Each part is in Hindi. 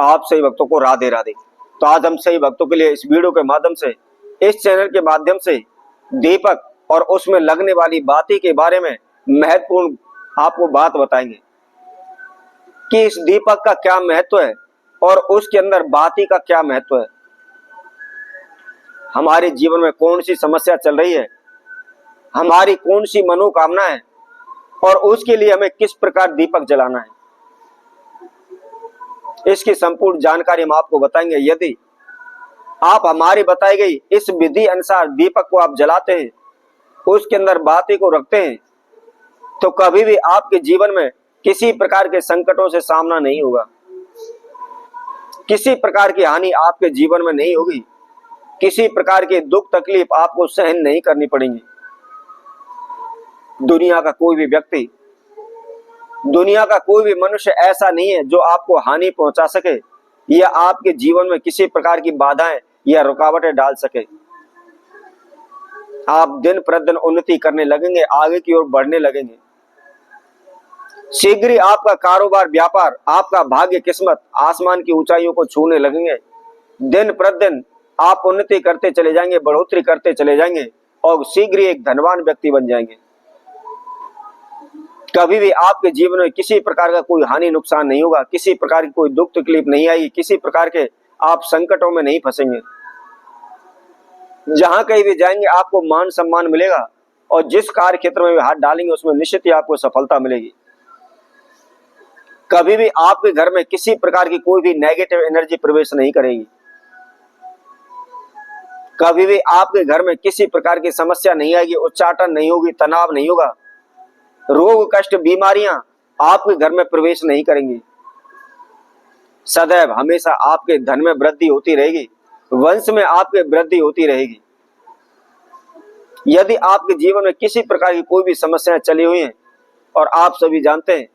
आप सही भक्तों को राधे राधे। तो आज हम सही भक्तों के लिए इस वीडियो के माध्यम से, इस चैनल के माध्यम से दीपक और उसमें लगने वाली बाती के बारे में महत्वपूर्ण आपको बात बताएंगे कि इस दीपक का क्या महत्व है और उसके अंदर बाती का क्या महत्व है। हमारे जीवन में कौन सी समस्या चल रही है, हमारी कौन सी मनोकामना है और उसके लिए हमें किस प्रकार दीपक जलाना है, इसकी संपूर्ण जानकारी हम आपको बताएंगे। यदि आप हमारी बताई गई इस विधि अनुसार दीपक को आप जलाते हैं, उसके अंदर बाती को रखते हैं, तो कभी भी आपके जीवन में किसी प्रकार के संकटों से सामना नहीं होगा, किसी प्रकार की हानि आपके जीवन में नहीं होगी, किसी प्रकार के दुख तकलीफ आपको सहन नहीं करनी पड़ेंगी। दुनिया का कोई भी व्यक्ति, दुनिया का कोई भी मनुष्य ऐसा नहीं है जो आपको हानि पहुंचा सके या आपके जीवन में किसी प्रकार की बाधाएं या रुकावटें डाल सके। आप दिन प्रतिदिन उन्नति करने लगेंगे, आगे की ओर बढ़ने लगेंगे। शीघ्र ही आपका कारोबार, व्यापार, आपका भाग्य, किस्मत आसमान की ऊंचाइयों को छूने लगेंगे। दिन प्रतिदिन आप उन्नति करते चले जाएंगे, बढ़ोतरी करते चले जाएंगे और शीघ्र ही एक धनवान व्यक्ति बन जाएंगे। कभी भी आपके जीवन में किसी प्रकार का कोई हानि नुकसान नहीं होगा, किसी प्रकार की कोई दुख तकलीफ नहीं आएगी, किसी प्रकार के आप संकटों में नहीं फंसेंगे। जहां कहीं भी जाएंगे आपको मान सम्मान मिलेगा और जिस कार्य क्षेत्र में भी हाथ डालेंगे उसमें निश्चित ही आपको सफलता मिलेगी। कभी भी आपके घर में किसी प्रकार की कोई भी नेगेटिव एनर्जी प्रवेश नहीं करेगी। कभी भी आपके घर में किसी प्रकार की समस्या नहीं आएगी, उच्चाटन नहीं होगी, तनाव नहीं होगा, रोग कष्ट बीमारियां आपके घर में प्रवेश नहीं करेंगी। सदैव हमेशा आपके धन में वृद्धि होती रहेगी, वंश में आपके वृद्धि होती रहेगी। यदि आपके जीवन में किसी प्रकार की कोई भी समस्याएं चली हुई हैं, और आप सभी जानते हैं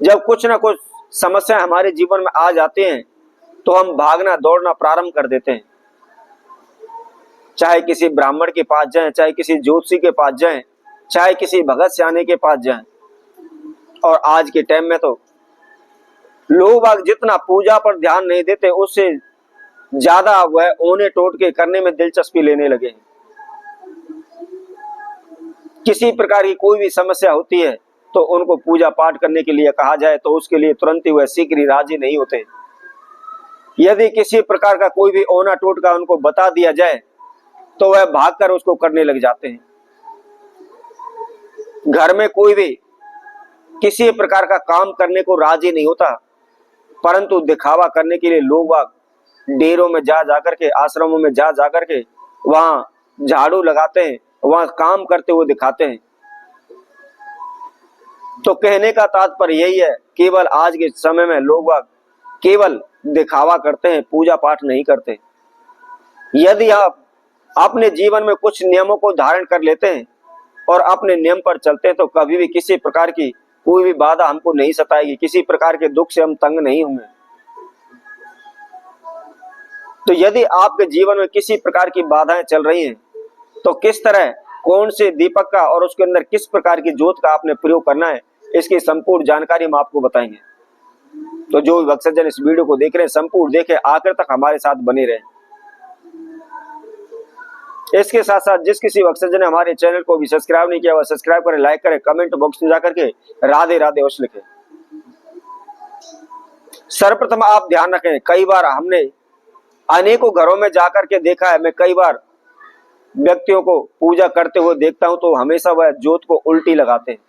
जब कुछ ना कुछ समस्या हमारे जीवन में आ जाती हैं तो हम भागना दौड़ना प्रारंभ कर देते हैं। चाहे किसी ब्राह्मण के पास जाएं, चाहे किसी ज्योतिषी के पास जाएं, चाहे किसी भगत सियाने के पास जाएं। और आज के टाइम में तो लोग जितना पूजा पर ध्यान नहीं देते, उससे ज्यादा वह ओने टोटके करने में दिलचस्पी लेने लगे हैं। किसी प्रकार की कोई भी समस्या होती है तो उनको पूजा पाठ करने के लिए कहा जाए तो उसके लिए तुरंत ही वह शीघ्र ही राजी नहीं होते। यदि किसी प्रकार का कोई भी ओना टोटका उनको बता दिया जाए तो वह भागकर उसको करने लग जाते हैं। घर में कोई भी किसी प्रकार का काम करने को राजी नहीं होता, परंतु दिखावा करने के लिए लोग डेरों में जा जाकर के, आश्रमों में जा जाकर के वहां झाड़ू लगाते हैं, वहां काम करते हुए दिखाते हैं। तो कहने का तात्पर्य यही है, केवल आज के समय में लोग केवल दिखावा करते हैं, पूजा पाठ नहीं करते। यदि आप अपने जीवन में कुछ नियमों को धारण कर लेते हैं और अपने नियम पर चलते हैं तो कभी भी किसी प्रकार की कोई भी बाधा हमको नहीं सताएगी, किसी प्रकार के दुख से हम तंग नहीं होंगे। तो यदि आपके जीवन में किसी प्रकार की बाधाएं चल रही हैं तो किस तरह, कौन से दीपक का और उसके अंदर किस प्रकार की ज्योत का आपने प्रयोग करना है, इसकी संपूर्ण जानकारी हम आपको बताएंगे। तो जो भी भक्तजन इस वीडियो को देख रहे हैं संपूर्ण देखें, आखिर तक हमारे साथ बने रहें। इसके साथ साथ जिस किसी भक्तजन ने हमारे चैनल को भी सब्सक्राइब नहीं किया वह सब्सक्राइब करें, लाइक करें, कमेंट बॉक्स में जाकर के राधे राधे अवश्य लिखें। सर्वप्रथम आप ध्यान रखें, कई बार हमने अनेकों घरों में जाकर के देखा है, मैं कई बार व्यक्तियों को पूजा करते हुए देखता हूं तो हमेशा वह ज्योत को उल्टी लगाते हैं।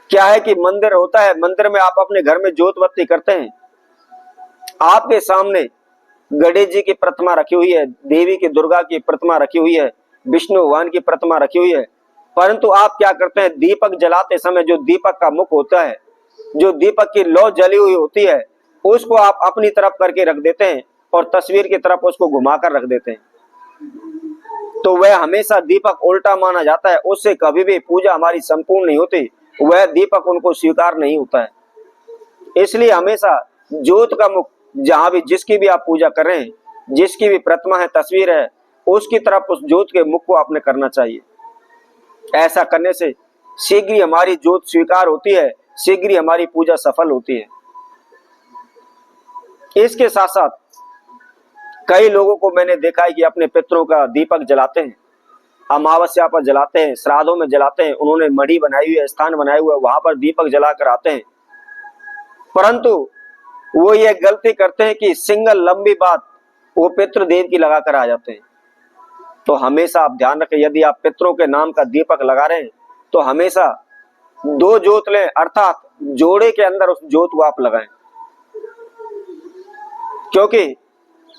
क्या है कि मंदिर होता है, मंदिर में आप अपने घर में ज्योत बत्ती करते हैं, आपके सामने गणेश जी की प्रतिमा रखी हुई है, देवी की दुर्गा की प्रतिमा रखी हुई है, विष्णु भगवान की प्रतिमा रखी हुई है, परंतु आप क्या करते हैं, दीपक जलाते समय जो दीपक का मुख होता है, जो दीपक की लौ जली हुई होती है, उसको आप अपनी तरफ करके रख देते हैं और तस्वीर की तरफ उसको घुमाकर रख देते हैं। तो वह हमेशा दीपक उल्टा माना जाता है, उससे कभी भी पूजा हमारी संपूर्ण नहीं होती, वह दीपक उनको स्वीकार नहीं होता है। इसलिए हमेशा ज्योत का मुख जहां भी जिसकी भी आप पूजा कर रहे हैं, जिसकी भी प्रतिमा है, तस्वीर है, उसकी तरफ उस ज्योत के मुख को आपने करना चाहिए। ऐसा करने से शीघ्र ही हमारी ज्योत स्वीकार होती है, शीघ्र ही हमारी पूजा सफल होती है। इसके साथ साथ कई लोगों को मैंने देखा है कि अपने पितरों का दीपक जलाते हैं, अमावस्या पर जलाते हैं, श्राद्धों में जलाते हैं। उन्होंने मढ़ी बनाई हुई है, स्थान बनाए हुए, वहां पर दीपक जलाकर आते हैं। परंतु वो ये गलती करते हैं कि सिंगल लंबी बात वो पितृदेव की लगाकर आ जाते हैं। तो हमेशा आप ध्यान रखें, यदि आप पितरों के नाम का दीपक लगा रहे हैं तो हमेशा 2 जोत लें, अर्थात जोड़े के अंदर उस जोत को आप लगाएं, क्योंकि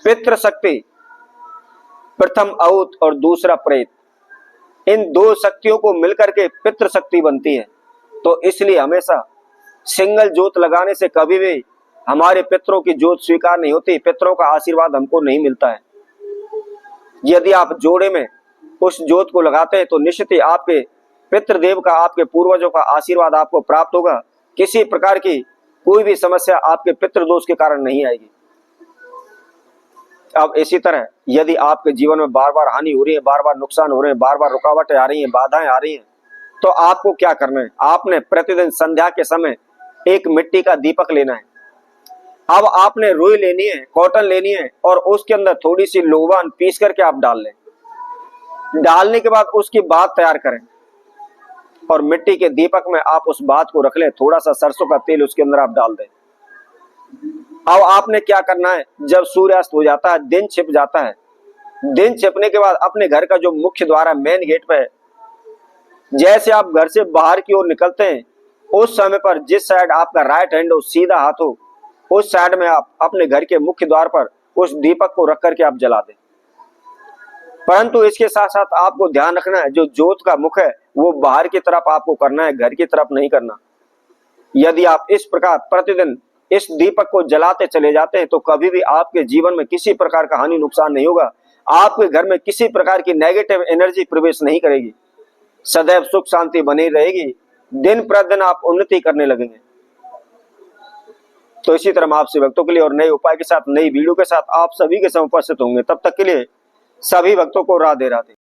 पितृ शक्ति प्रथम अऊत और दूसरा प्रेत, इन 2 शक्तियों को मिलकर के पितृ शक्ति बनती है। तो इसलिए हमेशा सिंगल जोत लगाने से कभी भी हमारे पितरों की जोत स्वीकार नहीं होती, पितरों का आशीर्वाद हमको नहीं मिलता है। यदि आप जोड़े में उस जोत को लगाते हैं तो निश्चित ही आपके पितृदेव का, आपके पूर्वजों का आशीर्वाद आपको प्राप्त होगा। किसी प्रकार की कोई भी समस्या आपके पितृदोष के कारण नहीं आएगी। अब इसी तरह यदि आपके जीवन में बार बार हानि हो रही है, बार बार नुकसान हो रहे हैं, बार बार रुकावटें आ रही हैं, बाधाएं आ रही हैं, तो आपको क्या करना है? आपने प्रतिदिन संध्या के समय एक मिट्टी का दीपक लेना है। अब आपने रुई लेनी है, कॉटन लेनी है और उसके अंदर थोड़ी सी लोबान पीस करके आप डाल लें। डालने के बाद उसकी बात तैयार करें और मिट्टी के दीपक में आप उस बात को रख लें। थोड़ा सा सरसों का तेल उसके अंदर आप डाल दें। अब आपने क्या करना है, जब सूर्यास्त हो जाता है, दिन छिप जाता है, दिन छिपने के बाद अपने घर का जो मुख्य द्वार है, मेन गेट पे, जैसे आप घर से बाहर की ओर निकलते हैं, उस समय पर जिस साइड आपका राइट हैंड हो, सीधा हाथ हो, उस साइड में आप अपने घर के मुख्य द्वार पर उस दीपक को रख करके आप जला दें। परंतु इसके साथ साथ आपको ध्यान रखना है, जो जोत का मुख है वो बाहर की तरफ आपको करना है, घर की तरफ नहीं करना। यदि आप इस प्रकार प्रतिदिन इस दीपक को जलाते चले जाते हैं तो कभी भी आपके जीवन में किसी प्रकार का हानि नुकसान नहीं होगा। आपके घर में किसी प्रकार की नेगेटिव एनर्जी प्रवेश नहीं करेगी, सदैव सुख शांति बनी रहेगी, दिन प्रतिदिन आप उन्नति करने लगेंगे। तो इसी तरह आपसे भक्तों के लिए और नए उपाय के साथ, नई वीडियो के साथ आप सभी के साथ उपस्थित होंगे। तब तक के लिए सभी भक्तों को राधे राधे।